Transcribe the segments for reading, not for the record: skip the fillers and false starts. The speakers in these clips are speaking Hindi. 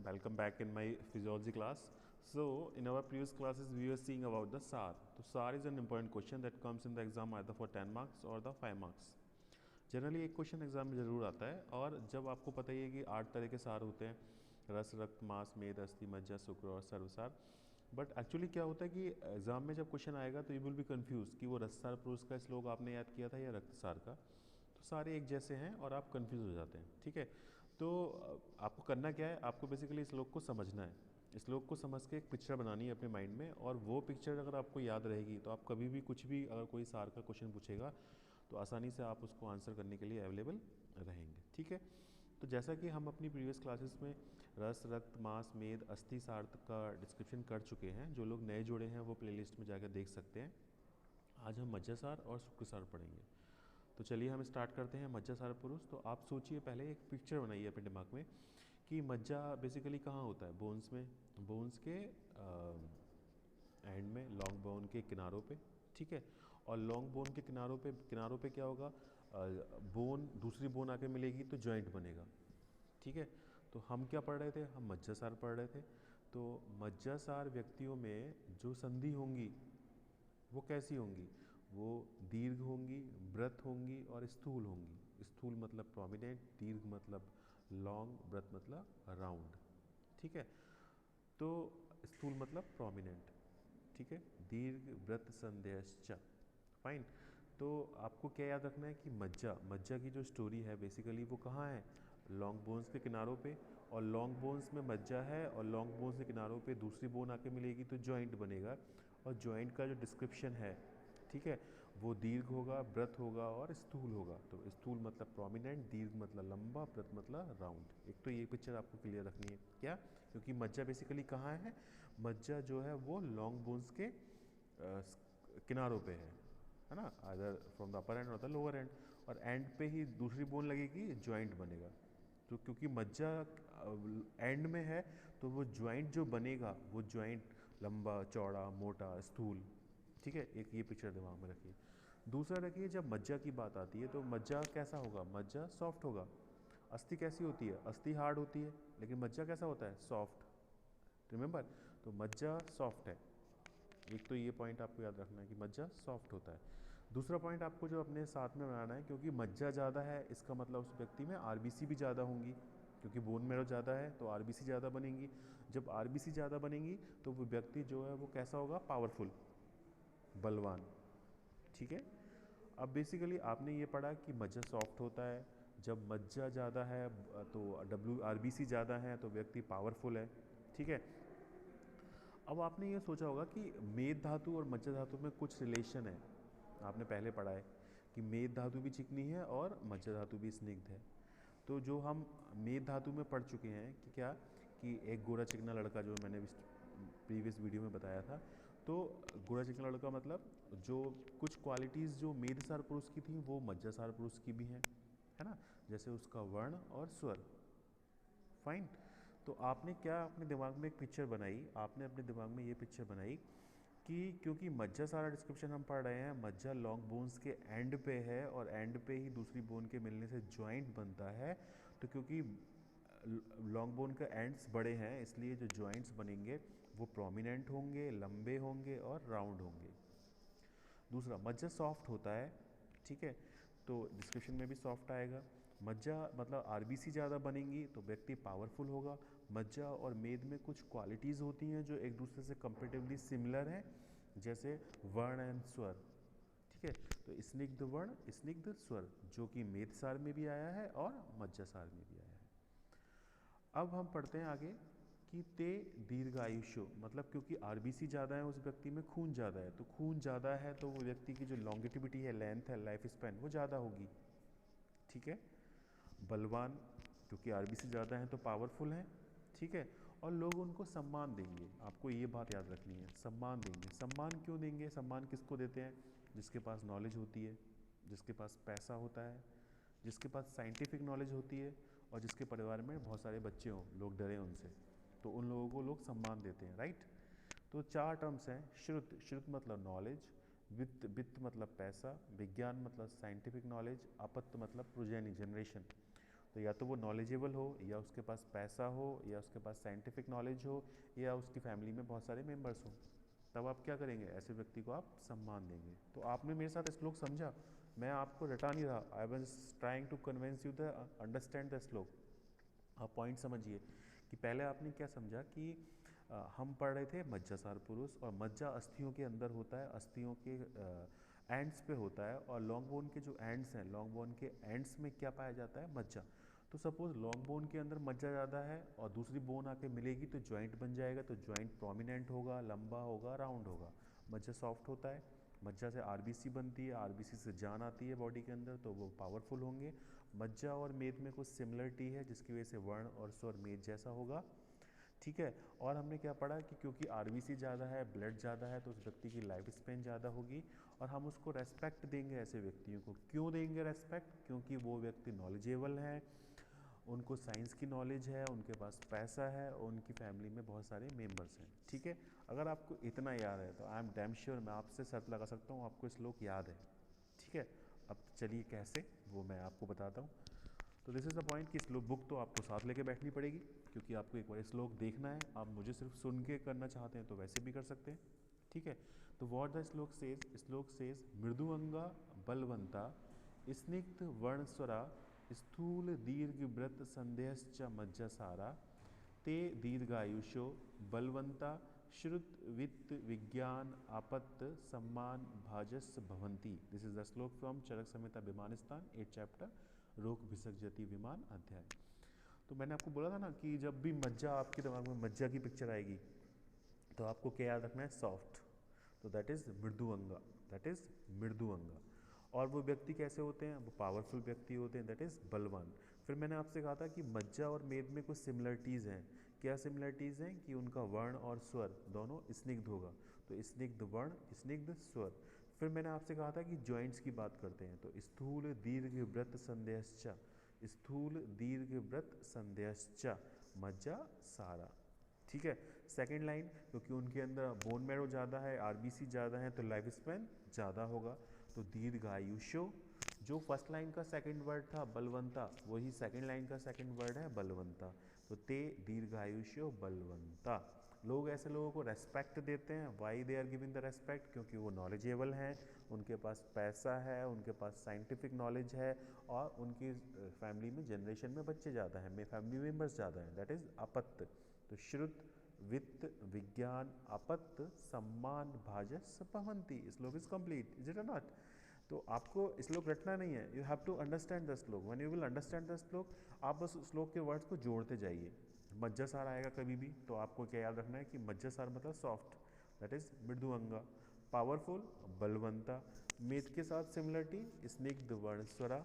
welcome back in my physiology class. So, in our previous classes, we were seeing about the SAR. So, SAR is an important question that comes in the exam either for 10 marks or the 5 marks. Generally एक क्वेश्चन एग्जाम में ज़रूर आता है और जब आपको पता ही है कि 8 तरह के सार होते हैं, रस, रक्त, मांस, मेद, अस्थि, मज्जा, शुक्र और सर्वसार. बट एक्चुअली क्या होता है कि एग्जाम में जब क्वेश्चन आएगा तो यू विल बी कन्फ्यूज कि वो रससार पुरुष का श्लोक आपने याद किया था या रक्तसार का. तो सारे एक जैसे हैं और आप कंफ्यूज हो जाते हैं. ठीक है, तो आपको करना क्या है, आपको बेसिकली इस श्लोक को समझना है. इस श्लोक को समझ के एक पिक्चर बनानी है अपने माइंड में, और वो पिक्चर अगर आपको याद रहेगी तो आप कभी भी कुछ भी अगर कोई सार का क्वेश्चन पूछेगा तो आसानी से आप उसको आंसर करने के लिए अवेलेबल रहेंगे. ठीक है, तो जैसा कि हम अपनी प्रीवियस क्लासेस में रस, रक्त, मांस, मेद, अस्थि, सार का डिस्क्रिप्शन कर चुके हैं. जो लोग नए जुड़े हैं वो प्लेलिस्ट में जाकर देख सकते हैं. आज हम मज्जासार और शुक्रसार पढ़ेंगे. तो चलिए हम स्टार्ट करते हैं. मज्जासार पुरुष. तो आप सोचिए, पहले एक पिक्चर बनाइए अपने दिमाग में कि मज्जा बेसिकली कहाँ होता है. बोन्स में, बोन्स के एंड में, लॉन्ग बोन के किनारों पे. ठीक है, और लॉन्ग बोन के किनारों पे क्या होगा, बोन, दूसरी बोन आके मिलेगी तो जॉइंट बनेगा. ठीक है, तो हम क्या पढ़ रहे थे, हम मज्जासार पढ़ रहे थे. तो मज्जासार व्यक्तियों में जो संधि होंगी वो कैसी होंगी, वो दीर्घ होंगी, व्रत होंगी और स्थूल होंगी. स्थूल मतलब प्रोमिनेंट, दीर्घ मतलब लॉन्ग, व्रत मतलब राउंड. ठीक है, तो स्थूल मतलब प्रोमिनेंट. ठीक है, दीर्घ, व्रत, संध्यश्च. फाइन. तो आपको क्या याद रखना है कि मज्जा की जो स्टोरी है बेसिकली वो कहाँ है, लॉन्ग बोन्स के किनारों पे. और लॉन्ग बोन्स में मज्जा है और लॉन्ग बोन्स के किनारों पे दूसरी बोन आके मिलेगी तो जॉइंट बनेगा. और जॉइंट का जो डिस्क्रिप्शन है, ठीक है, वो दीर्घ होगा, व्रत होगा और स्थूल होगा. तो स्थूल मतलब प्रोमिनेंट, दीर्घ मतलब लंबा, व्रत मतलब राउंड. एक तो ये पिक्चर आपको क्लियर रखनी है. क्या, क्योंकि मज्जा बेसिकली कहाँ है, मज्जा जो है वो लॉन्ग बोन्स के किनारों पे है ना, either from the upper and और द लोअर एंड. और एंड पे ही दूसरी बोन लगेगी, जॉइंट बनेगा. तो क्योंकि मज्जा एंड में है तो वो जॉइंट जो बनेगा वो जॉइंट लंबा, चौड़ा, मोटा, स्थूल. ठीक है, एक ये पिक्चर दिमाग में रखिए. दूसरा रखिए, जब मज्जा की बात आती है तो मज्जा कैसा होगा, मज्जा सॉफ्ट होगा. अस्थि कैसी होती है, अस्थि हार्ड होती है, लेकिन मज्जा कैसा होता है, सॉफ्ट. रिमेंबर, तो मज्जा सॉफ्ट है. एक तो ये पॉइंट आपको याद रखना है कि मज्जा सॉफ्ट होता है. दूसरा पॉइंट आपको जो अपने साथ में बनाना है, क्योंकि मज्जा ज़्यादा है इसका मतलब उस व्यक्ति में आरबीसी भी ज़्यादा होंगी. क्योंकि बोन मैरो ज़्यादा है तो आरबीसी ज़्यादा बनेंगी. जब आरबीसी ज़्यादा बनेंगी तो वो व्यक्ति जो है वो कैसा होगा, पावरफुल, बलवान. ठीक है, अब बेसिकली आपने ये पढ़ा कि मज्जा सॉफ्ट होता है. जब मज्जा ज़्यादा है तो डब्ल्यू आरबीसी ज़्यादा है तो व्यक्ति पावरफुल है. ठीक है, अब आपने ये सोचा होगा कि मेद धातु और मज्जा धातु में कुछ रिलेशन है. आपने पहले पढ़ा है कि मेद धातु भी चिकनी है और मज्जा धातु भी स्निग्ध है. तो जो हम मेद धातु में पढ़ चुके हैं कि क्या, कि एक गोरा चिकना लड़का, जो मैंने प्रीवियस वीडियो में बताया था. तो गोरा चिकना लड़का मतलब जो कुछ क्वालिटीज़ जो मेदसार पुरुष की थी वो मज्जासार पुरुष की भी हैं, है ना. जैसे उसका वर्ण और स्वर. फाइन. तो आपने क्या अपने दिमाग में एक पिक्चर बनाई, आपने अपने दिमाग में ये पिक्चर बनाई कि क्योंकि मज्जा सारा डिस्क्रिप्शन हम पढ़ रहे हैं, मज्जा लॉन्ग बोन्स के एंड पे है और एंड पे ही दूसरी बोन के मिलने से जॉइंट बनता है. तो क्योंकि लॉन्ग बोन का एंड्स बड़े हैं इसलिए जो जॉइंट्स बनेंगे वो प्रोमिनेंट होंगे, लंबे होंगे और राउंड होंगे. दूसरा, मज्जा सॉफ्ट होता है. ठीक है, तो डिस्क्रिप्शन में भी सॉफ्ट आएगा. मज्जा मतलब आरबीसी ज़्यादा बनेंगी तो व्यक्ति पावरफुल होगा. मज्जा और मेद में कुछ क्वालिटीज़ होती हैं जो एक दूसरे से कंपेरेटिवली सिमिलर हैं, जैसे वर्ण एंड स्वर. ठीक है, तो स्निग्ध वर्ण, स्निग्ध स्वर, जो कि मेदसार में भी आया है और मज्जासार में भी आया है. अब हम पढ़ते हैं आगे कि ते दीर्घायुष्यो, मतलब क्योंकि आरबीसी ज़्यादा है उस व्यक्ति में, खून ज़्यादा है, तो खून ज़्यादा है तो वो व्यक्ति की जो लॉन्गिटिविटी है, लेंथ है, लाइफ स्पैन, वो ज़्यादा होगी. ठीक है, बलवान, क्योंकि आरबीसी ज़्यादा है तो पावरफुल हैं. ठीक है, और लोग उनको सम्मान देंगे. आपको ये बात याद रखनी है, सम्मान देंगे. सम्मान क्यों देंगे, सम्मान किसको देते हैं, जिसके पास नॉलेज होती है, जिसके पास पैसा होता है, जिसके पास साइंटिफिक नॉलेज होती है और जिसके परिवार में बहुत सारे बच्चे हों, लोग डरें उनसे, तो उन लोगों को लोग सम्मान देते हैं. राइट. तो 4 टर्म्स हैं. श्रुत, श्रुत मतलब नॉलेज. वित्त, वित्त मतलब पैसा. विज्ञान मतलब साइंटिफिक नॉलेज. अपत्य मतलब प्रोजेनी, जनरेशन. तो या तो वो नॉलेजेबल हो, या उसके पास पैसा हो, या उसके पास साइंटिफिक नॉलेज हो, या उसकी फैमिली में बहुत सारे मेंबर्स हों। तब आप क्या करेंगे, ऐसे व्यक्ति को आप सम्मान देंगे। तो आपने मेरे साथ श्लोक समझा, मैं आपको रटा नहीं रहा, I was trying to convince you the understand the shloka. आप पॉइंट समझिए कि पहले आपने क्या समझा कि हम पढ़ रहे थे मज्जासार पुरुष, और मज्जा अस्थियों के अंदर होता है, अस्थियों के एंड्स पे होता है, और लॉन्ग बोन के जो एंड्स हैं, लॉन्ग बोन के एंड्स में क्या पाया जाता है, मज्जा। तो सपोज लॉन्ग बोन के अंदर मज्जा ज़्यादा है और दूसरी बोन आके मिलेगी तो जॉइंट बन जाएगा, तो जॉइंट प्रोमिनेंट होगा, लंबा होगा, राउंड होगा। मज्जा सॉफ्ट होता है, मज्जा से आरबीसी बनती है, आरबीसी से जान आती है बॉडी के अंदर, तो वो पावरफुल होंगे। मज्जा और मेद में कुछ सिमिलरिटी है जिसकी वजह से वर्ण और स्वर मेद जैसा होगा, ठीक है। और हमने क्या पढ़ा कि क्योंकि आरबीसी ज़्यादा है, ब्लड ज़्यादा है, तो उस व्यक्ति की लाइफ स्पेन ज़्यादा होगी, और हम उसको रेस्पेक्ट देंगे ऐसे व्यक्तियों को। क्यों देंगे रेस्पेक्ट, क्योंकि वो व्यक्ति नॉलेजेबल हैं, उनको साइंस की नॉलेज है, उनके पास पैसा है, और उनकी फैमिली में बहुत सारे मेंबर्स हैं, ठीक है। अगर आपको इतना याद है तो आई एम डैम श्योर, मैं आपसे शर्त लगा सकता हूँ आपको श्लोक याद है, ठीक है। अब चलिए कैसे, वो मैं आपको बताता हूँ। तो दिस इज़ द पॉइंट कि श्लोक बुक तो आपको साथ लेके बैठनी पड़ेगी, क्योंकि आपको एक बार श्लोक देखना है। आप मुझे सिर्फ सुन के करना चाहते हैं तो वैसे भी कर सकते हैं, ठीक है। तो वॉट द श्लोक सेज मृदुअंगा बलवंता स्निग्ध वर्णस्वरा स्थूल दीर्घ व्रत संदेहश्च मज्जासारा ते दीर्घायुषो बलवंता श्रुत वित्त विज्ञान आपत्त सम्मान भाजस भवंती। दिस इज द श्लोक फ्रॉम चरक संहिता विमानस्थान 8 चैप्टर रोग विसर्जति विमान अध्याय। तो मैंने आपको बोला था ना कि जब भी मज्जा आपके दिमाग में मज्जा की पिक्चर आएगी तो आपको क्या याद रखना है, सॉफ्ट। तो दैट इज मृदुअंगा, दैट इज मृदुअंगा। और वो व्यक्ति कैसे होते हैं, वो पावरफुल व्यक्ति होते हैं, दैट इज बलवान। फिर मैंने आपसे कहा था कि मज्जा और मेद में कुछ सिमिलरिटीज़ हैं। क्या सिमिलरिटीज़ हैं कि उनका वर्ण और स्वर दोनों स्निग्ध होगा, तो स्निग्ध वर्ण स्निग्ध स्वर। फिर मैंने आपसे कहा था कि जॉइंट्स की बात करते हैं, तो स्थूल दीर्घ व्रत संदेहश्च, स्थूल दीर्घ व्रत संदेहश्च मज्जा सारा, ठीक है। सेकेंड लाइन, क्योंकि उनके अंदर बोन मैरो ज़्यादा है, आरबीसी ज़्यादा है, तो लाइफ स्पैन ज़्यादा होगा। तो दीर्घायुष्यो, जो फर्स्ट लाइन का सेकंड वर्ड था बलवंता, वही सेकंड लाइन का सेकंड वर्ड है बलवंता। तो ते दीर्घायुष्यो बलवंता। लोग ऐसे लोगों को रेस्पेक्ट देते हैं, why they are giving the respect, क्योंकि वो नॉलेजेबल हैं, उनके पास पैसा है, उनके पास साइंटिफिक नॉलेज है, और उनकी फैमिली में जनरेशन में बच्चे ज़्यादा हैं, में फैमिली मेम्बर्स ज़्यादा हैं, दैट इज़ अपत्त। तो श्रुत वित्त विज्ञान आपत्त सम्मान भाजस भवंती। Shloka is complete, is it और नॉट। तो आपको श्लोक रटना नहीं है, you have to understand the shloka. When you will understand the shloka, आप बस श्लोक के वर्ड्स को जोड़ते जाइए। मज्जासार आएगा कभी भी तो आपको क्या याद रखना है कि मज्जासार मतलब सॉफ्ट, दैट इज मृदुअंगा। पावरफुल बलवंता। मेद के साथ सिमिलरिटी स्निग्ध वर्णस्वरा।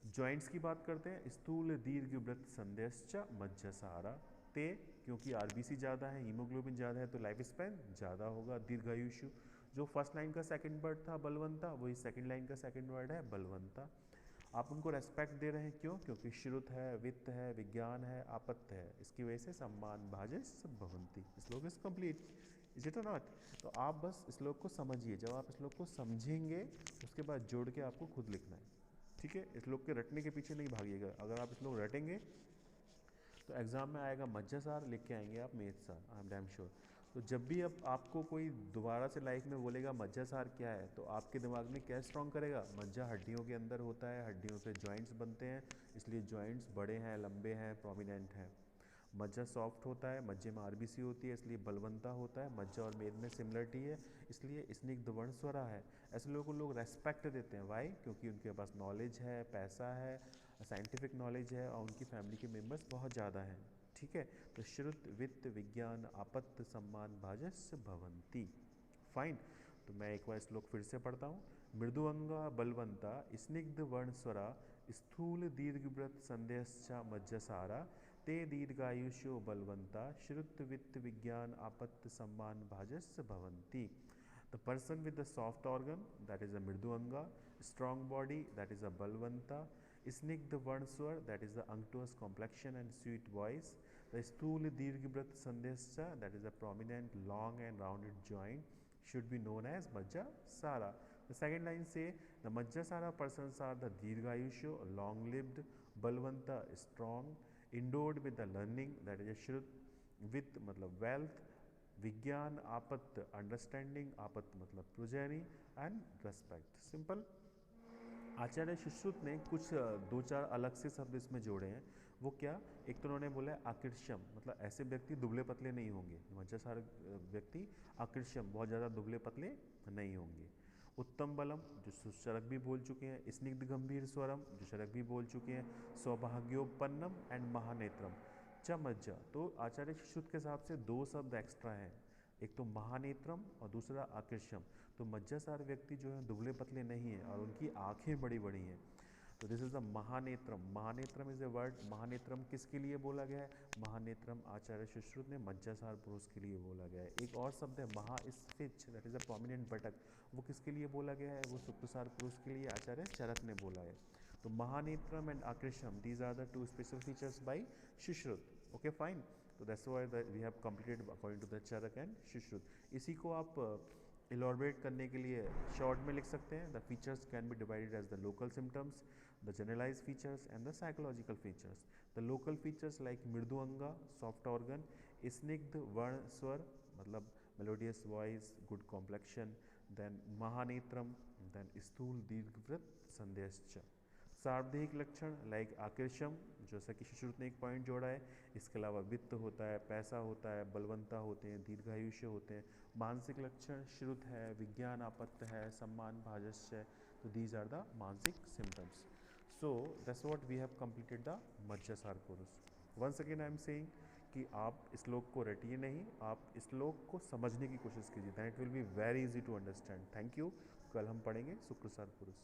जॉइंट्स की बात करते हैं, स्थूल दीर्घ व्रत संदेश्च मज्जासारा ते, क्योंकि आरबीसी ज़्यादा है, हीमोग्लोबिन ज़्यादा है, तो लाइफ स्पैन ज़्यादा होगा, दीर्घायुष्य। जो फर्स्ट लाइन का सेकंड वर्ड था बलवंता, वही सेकंड लाइन का सेकंड वर्ड है बलवंता। आप उनको रेस्पेक्ट दे रहे हैं, क्यों, क्योंकि श्रुत है, वित्त है, विज्ञान है, आपत्त है, इसकी वजह से सम्मान भाजस भवंती। Shloka is complete, is it और नॉट। तो आप बस श्लोक को समझिए, जब आप श्लोक को समझेंगे उसके बाद जोड़ के आपको खुद लिखना है, ठीक है। श्लोक के रटने के पीछे नहीं भागिएगा, अगर आप श्लोक रटेंगे तो एग्ज़ाम में आएगा मज्जासार, लिख के आएंगे आप मेथसार, आई एम डैम श्योर। तो जब भी अब आपको कोई दोबारा से लाइफ में बोलेगा मज्जासार क्या है, तो आपके दिमाग में क्या स्ट्रॉन्ग करेगा, मज्जा हड्डियों के अंदर होता है, हड्डियों से जॉइंट्स बनते हैं, इसलिए जॉइंट्स बड़े हैं, लंबे हैं, प्रोमिनेंट हैं। मज्जा सॉफ्ट होता है, मज्जे में आरबीसी होती है, इसलिए बलवंता होता है। मज्जा और मेद में सिमिलरिटी है, इसलिए स्निग्ध वर्णस्वरा है। ऐसे लोगों को लोग रेस्पेक्ट देते हैं, वाई, क्योंकि उनके पास नॉलेज है, पैसा है, साइंटिफिक नॉलेज है, और उनकी फैमिली के मेंबर्स बहुत ज़्यादा हैं, ठीक है। तो श्रुत वित्त विज्ञान आपत्त सम्मान भाजस भवंती, फाइन। तो मैं एक बार श्लोक फिर से पढ़ता हूँ। मृदुअंगा बलवंता स्निग्ध वर्णस्वरा स्थूल दीर्घव्रत संदेहश्च मज्जसारा ते दीर्घायुष्यो बलवंता श्रुत वित्त विज्ञान आपत्त सम्मान भाजस भवंती। The person with the soft organ, that is a mridhuanga, strong body, that is a balvanta, snigdha varnswar, that is the unctuous complexion and sweet voice, the sthula dirghvrat sandhyascha, that is a prominent long and rounded joint, should be known as Majjasara. The second line say the Majjasara persons are the Dirghayusho, long lived, बलवंता strong, endowed with the learning that is श्रुत, वित्त मतलब वेल्थ, विज्ञान आपत्त अंडरस्टैंडिंग, आपत्त मतलब progeny and respect. Simple. Acharya Sushruta ने कुछ दो चार अलग से शब्द इसमें जोड़े हैं। वो क्या? एक तो उन्होंने बोला है आकृष्यम, मतलब ऐसे व्यक्ति दुबले पतले नहीं होंगे, मज्जासार व्यक्ति आकृष्यम बहुत ज़्यादा दुबले पतले नहीं होंगे। उत्तम बलम जो शरक भी बोल चुके हैं, स्निग्ध गंभीर स्वरम जो शरक भी बोल चुके हैं, सौभाग्योपन्नम एंड महानेत्रम च मज्जा। तो आचार्य सुश्रुत के हिसाब से दो शब्द एक्स्ट्रा हैं, एक तो महानेत्रम और दूसरा आकृष्यम। तो मज्जासार व्यक्ति जो है दुबले पतले नहीं हैं और उनकी आंखें बड़ी बड़ी हैं। तो दिस इज द महानेत्रम। महानेत्रम इज ए वर्ड। महानेत्रम किसके लिए बोला गया है? महानेत्रम आचार्य सुश्रुत ने मज्जासार पुरुष के लिए बोला गया है। एक और शब्द है महास्फिच, दैट इज अ प्रोमिनेंट बटक, वो किसके लिए बोला गया है? वो शुक्रसार पुरुष के लिए आचार्य चरक ने बोला है। तो महानेत्रम एंड आकृष्यम, these are the two special features by Sushruta. Okay fine. तो that's why we have completed according to the Charaka and Sushruta. इसी को आप इलॉबरेट करने के लिए शॉर्ट में लिख सकते हैं। The features can be divided as the local symptoms, the generalized features and the psychological features. The local features like मृदु अंगा soft organ, स्निग्ध वर्ण स्वर मतलब melodious voice, good complexion, then महानेत्रम, then स्थूल दीर्घवृत्त संदेश। सार्वदेहिक लक्षण लाइक आकृष्यम, जैसा कि सुश्रुत ने एक पॉइंट जोड़ा है। इसके अलावा वित्त होता है, पैसा होता है, बलवंता होते हैं, दीर्घायुष्य होते हैं। मानसिक लक्षण श्रुत है, विज्ञान आपत्त है, सम्मान भाजस्य। तो दीज आर द मानसिक symptoms. So that's what we have completed the मज्जासार पुरुष। Once again I am saying कि आप श्लोक को रटिए नहीं, आप श्लोक को समझने की कोशिश कीजिए, then it will be very easy to understand. Thank you। कल हम पढ़ेंगे शुक्रसार पुरुष।